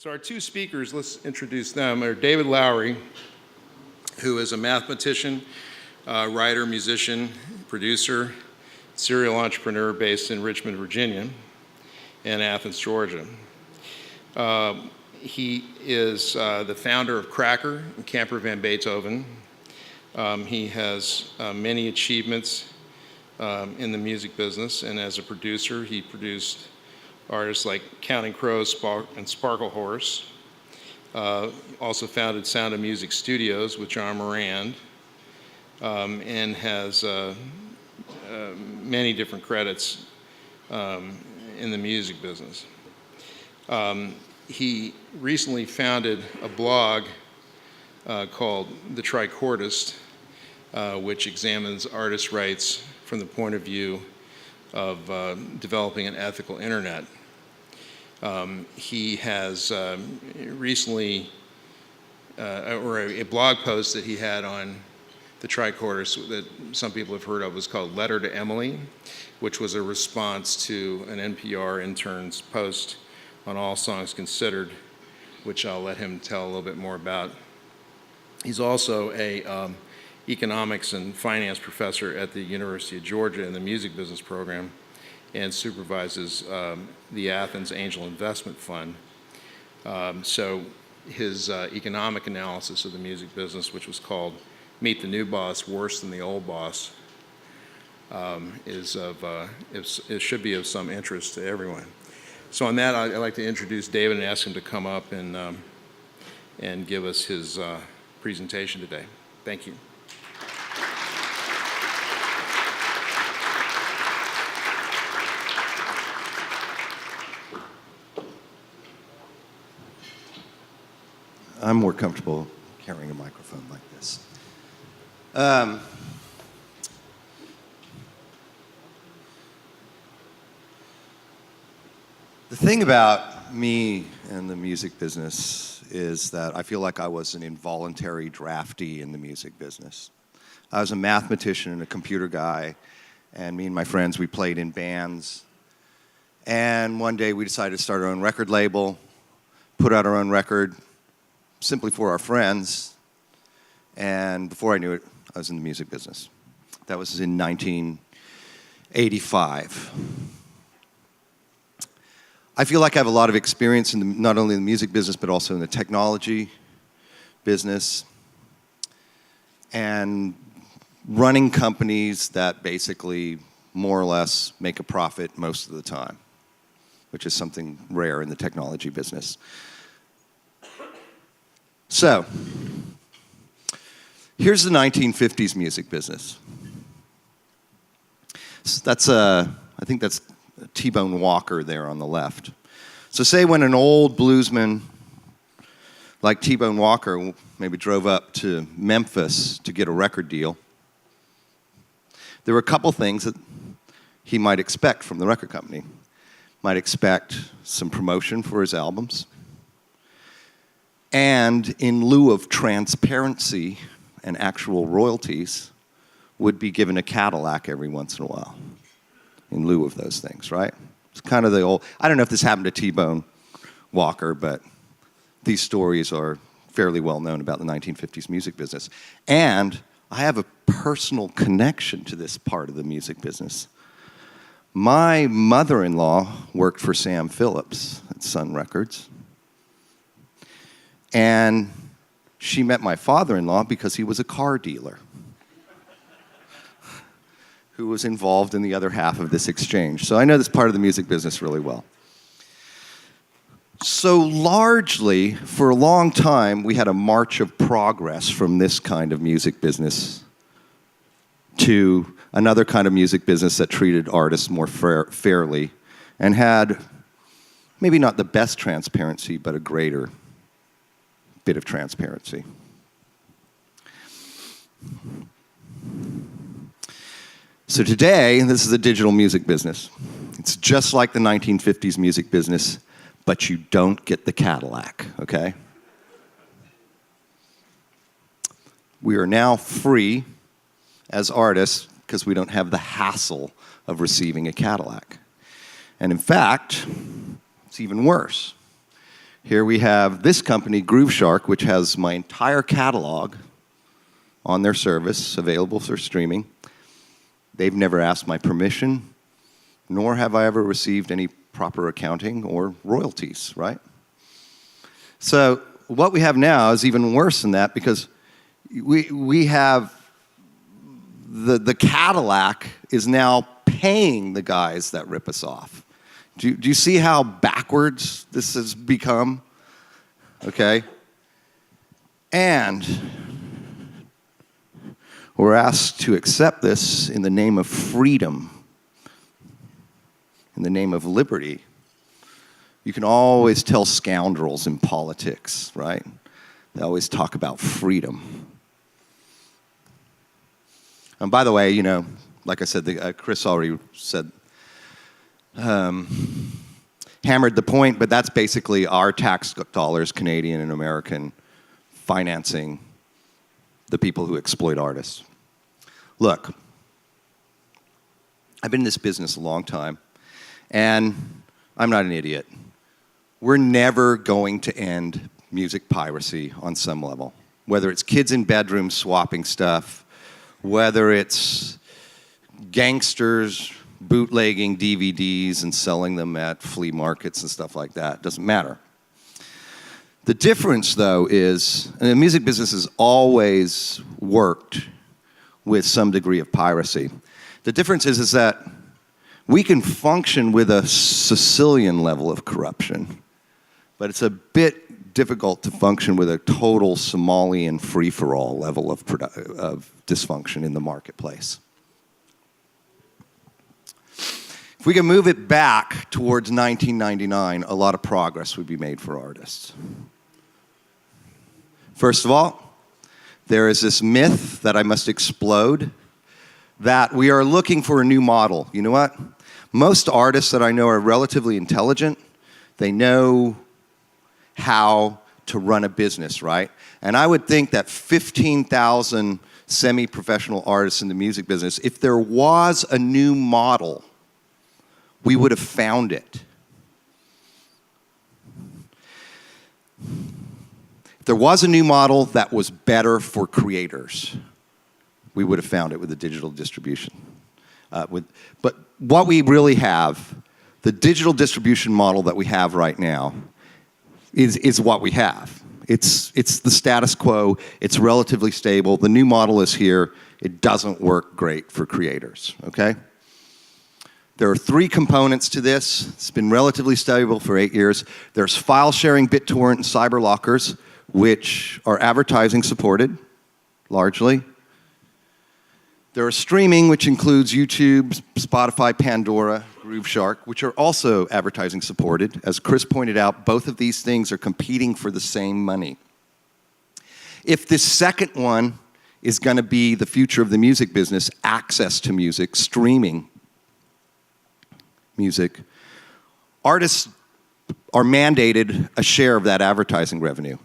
So our two speakers, let's introduce them, are David Lowery, who is a mathematician, writer, musician, producer, serial entrepreneur based in Richmond, Virginia, and Athens, Georgia. He is the founder of Cracker and Camper Van Beethoven. He has many achievements in the music business, and as a producer, he produced artists like Counting Crows and Sparkle Horse. Also founded Sound of Music Studios with John Morand, and has many different credits in the music business. He recently founded a blog called The Tricordist, which examines artists' rights from the point of view of developing an ethical internet. He has recently, or a blog post that he had on the Tricordist that some people have heard of was called Letter to Emily, which was a response to an NPR intern's post on All Songs Considered, which I'll let him tell a little bit more about. He's also a economics and finance professor at the University of Georgia in the music business program, and supervises the Athens Angel Investment Fund. So his economic analysis of the music business, which was called Meet the New Boss, Worse Than the Old Boss, it should be of some interest to everyone. So on that, I'd like to introduce David and ask him to come up and give us his presentation today. Thank you. I'm more comfortable carrying a microphone like this. The thing about me and the music business is that I feel like I was an involuntary draftee in the music business. I was a mathematician and a computer guy, and me and my friends, we played in bands. And one day we decided to start our own record label, put out our own record, simply for our friends, and before I knew it, I was in the music business. That was in 1985. I feel like I have a lot of experience in not only in the music business, but also in the technology business, and running companies that basically more or less make a profit most of the time, which is something rare in the technology business. So, here's the 1950s music business. I think that's T-Bone Walker there on the left. So say when an old bluesman like T-Bone Walker maybe drove up to Memphis to get a record deal, there were a couple things that he might expect from the record company. Might expect some promotion for his albums, and in lieu of transparency and actual royalties, would be given a Cadillac every once in a while, in lieu of those things, right? It's kind of the old, I don't know if this happened to T-Bone Walker, but these stories are fairly well known about the 1950s music business. And I have a personal connection to this part of the music business. My mother-in-law worked for Sam Phillips at Sun Records. And she met my father-in-law because he was a car dealer who was involved in the other half of this exchange. So I know this part of the music business really well. So largely, for a long time, we had a march of progress from this kind of music business to another kind of music business that treated artists more fairly and had maybe not the best transparency, but a greater bit of transparency. So today, this is a digital music business. It's just like the 1950s music business, but you don't get the Cadillac, okay? We are now free as artists because we don't have the hassle of receiving a Cadillac. And in fact, it's even worse. Here we have this company, Groove Shark, which has my entire catalog on their service, available for streaming. They've never asked my permission, nor have I ever received any proper accounting or royalties, right? So what we have now is even worse than that, because we have the Cadillac is now paying the guys that rip us off. Do you see how backwards this has become? Okay? And we're asked to accept this in the name of freedom, in the name of liberty. You can always tell scoundrels in politics, right? They always talk about freedom. And by the way, you know, like I said, Chris already said, hammered the point, but that's basically our tax dollars, Canadian and American, financing the people who exploit artists. Look, I've been in this business a long time, and I'm not an idiot. We're never going to end music piracy on some level, whether it's kids in bedrooms swapping stuff, whether it's gangsters bootlegging DVDs and selling them at flea markets and stuff like that. Doesn't matter. The difference, though, is, and the music business has always worked with some degree of piracy. The difference is that we can function with a Sicilian level of corruption, but it's a bit difficult to function with a total Somalian free-for-all level of dysfunction in the marketplace. If we can move it back towards 1999, a lot of progress would be made for artists. First of all, there is this myth that I must explode, that we are looking for a new model. You know what? Most artists that I know are relatively intelligent. They know how to run a business, right? And I would think that 15,000 semi-professional artists in the music business, if there was a new model, we would have found it. If there was a new model that was better for creators, we would have found it with the digital distribution. But what we really have, the digital distribution model that we have right now, is what we have. It's the status quo. It's relatively stable. The new model is here. It doesn't work great for creators, okay? There are 3 components to this. It's been relatively stable for 8 years. There's file sharing, BitTorrent, and cyberlockers, which are advertising supported, largely. There is streaming, which includes YouTube, Spotify, Pandora, Groove Shark, which are also advertising supported. As Chris pointed out, both of these things are competing for the same money. If this second one is going to be the future of the music business, access to music, streaming music, artists are mandated a share of that advertising revenue.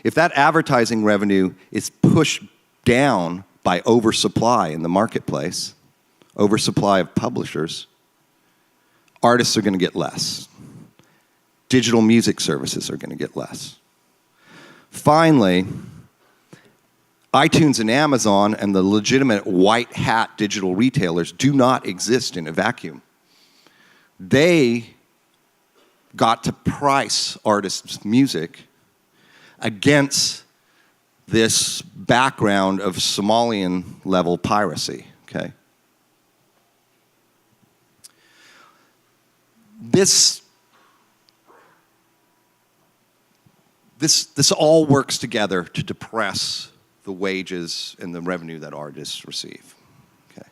If that advertising revenue is pushed down by oversupply in the marketplace, oversupply of publishers, artists are going to get less. Digital music services are going to get less. Finally, iTunes and Amazon and the legitimate white hat digital retailers do not exist in a vacuum. They got to price artists' music against this background of Somalian level piracy, okay? This all works together to depress the wages and the revenue that artists receive. Okay.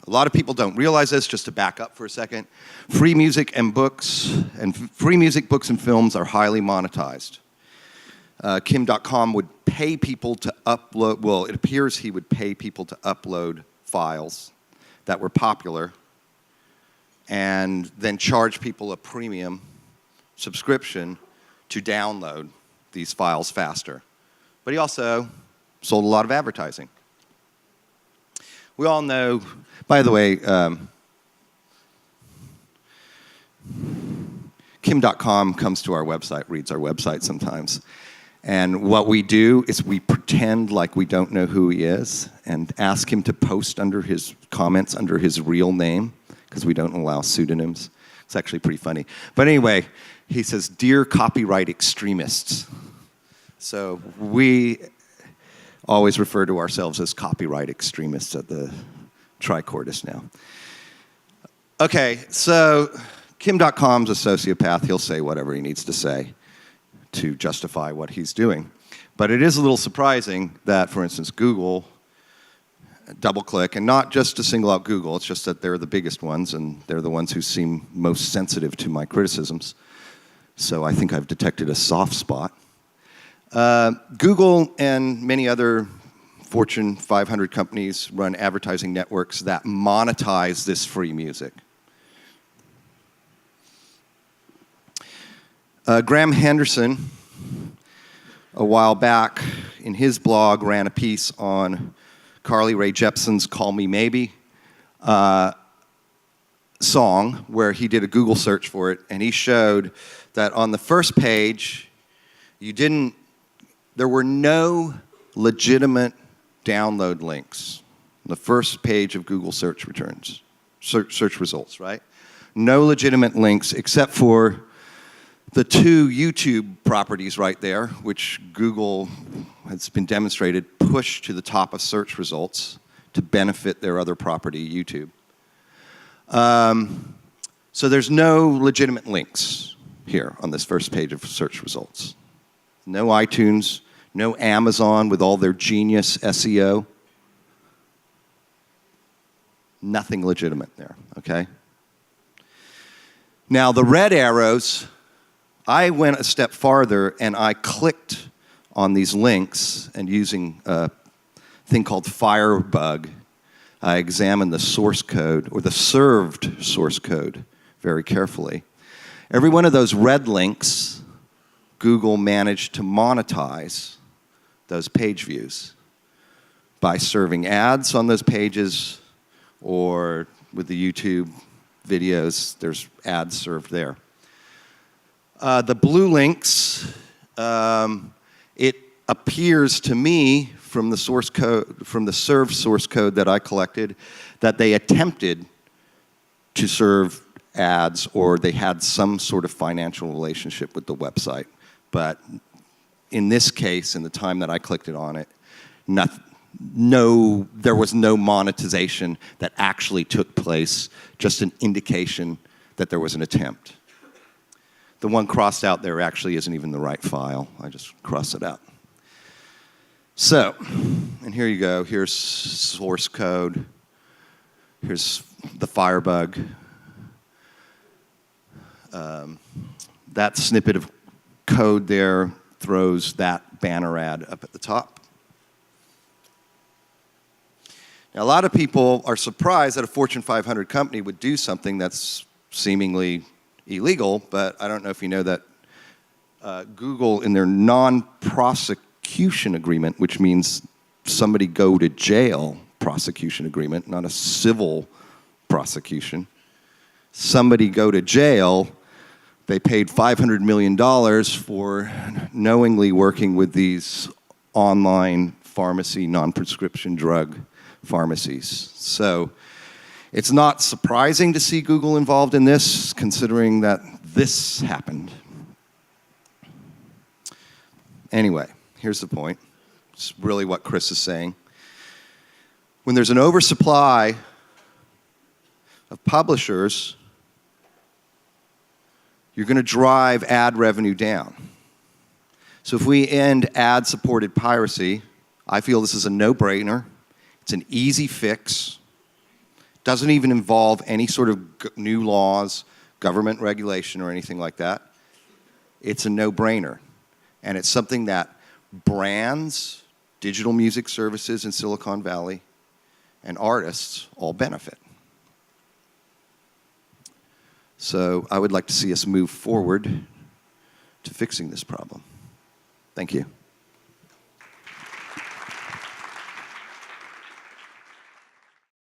A lot of people don't realize this. Just to back up for a second, free music, books, and films are highly monetized. Kim.com would pay people to upload, well, it appears he would pay people to upload files that were popular and then charge people a premium subscription to download these files faster. But he also sold a lot of advertising. We all know, by the way, Kim.com comes to our website, reads our website sometimes. And what we do is we pretend like we don't know who he is and ask him to post under his comments under his real name, because we don't allow pseudonyms. It's actually pretty funny. But anyway, he says, "Dear copyright extremists." So we always refer to ourselves as copyright extremists at the Tricordist now. Okay, so Kim.com's a sociopath. He'll say whatever he needs to say to justify what he's doing. But it is a little surprising that, for instance, Google, DoubleClick, and not just to single out Google, it's just that they're the biggest ones, and they're the ones who seem most sensitive to my criticisms. So I think I've detected a soft spot. Google and many other Fortune 500 companies run advertising networks that monetize this free music. Graham Henderson, a while back, in his blog, ran a piece on Carly Rae Jepsen's "Call Me Maybe" song, where he did a Google search for it, and he showed that on the first page, there were no legitimate download links. The first page of Google search results, right? No legitimate links except for the two YouTube properties right there, which Google has been demonstrated push to the top of search results to benefit their other property, YouTube. So there's no legitimate links here on this first page of search results. No iTunes, no Amazon with all their genius SEO. Nothing legitimate there, okay? Now the red arrows, I went a step farther and I clicked on these links, and using a thing called Firebug, I examined the source code, or the served source code, very carefully. Every one of those red links, Google managed to monetize those page views by serving ads on those pages, or with the YouTube videos, there's ads served there. The blue links, it appears to me from the source code, from the served source code that I collected, that they attempted to serve ads, or they had some sort of financial relationship with the website. But in this case, in the time that I clicked it on it, there was no monetization that actually took place, just an indication that there was an attempt. The one crossed out there actually isn't even the right file. I just crossed it out. So, and here you go. Here's source code. Here's the Firebug. That snippet of code there throws that banner ad up at the top. Now, a lot of people are surprised that a Fortune 500 company would do something that's seemingly illegal, but I don't know if you know that Google, in their non-prosecution agreement, which means somebody go to jail prosecution agreement, not a civil prosecution, somebody go to jail, they paid $500 million for knowingly working with these online pharmacy, non-prescription drug pharmacies. So it's not surprising to see Google involved in this, considering that this happened. Anyway, here's the point. It's really what Chris is saying. When there's an oversupply of publishers, you're going to drive ad revenue down. So if we end ad-supported piracy, I feel this is a no-brainer. It's an easy fix. Doesn't even involve any sort of new laws, government regulation, or anything like that. It's a no-brainer. And it's something that brands, digital music services in Silicon Valley, and artists all benefit. So I would like to see us move forward to fixing this problem. Thank you.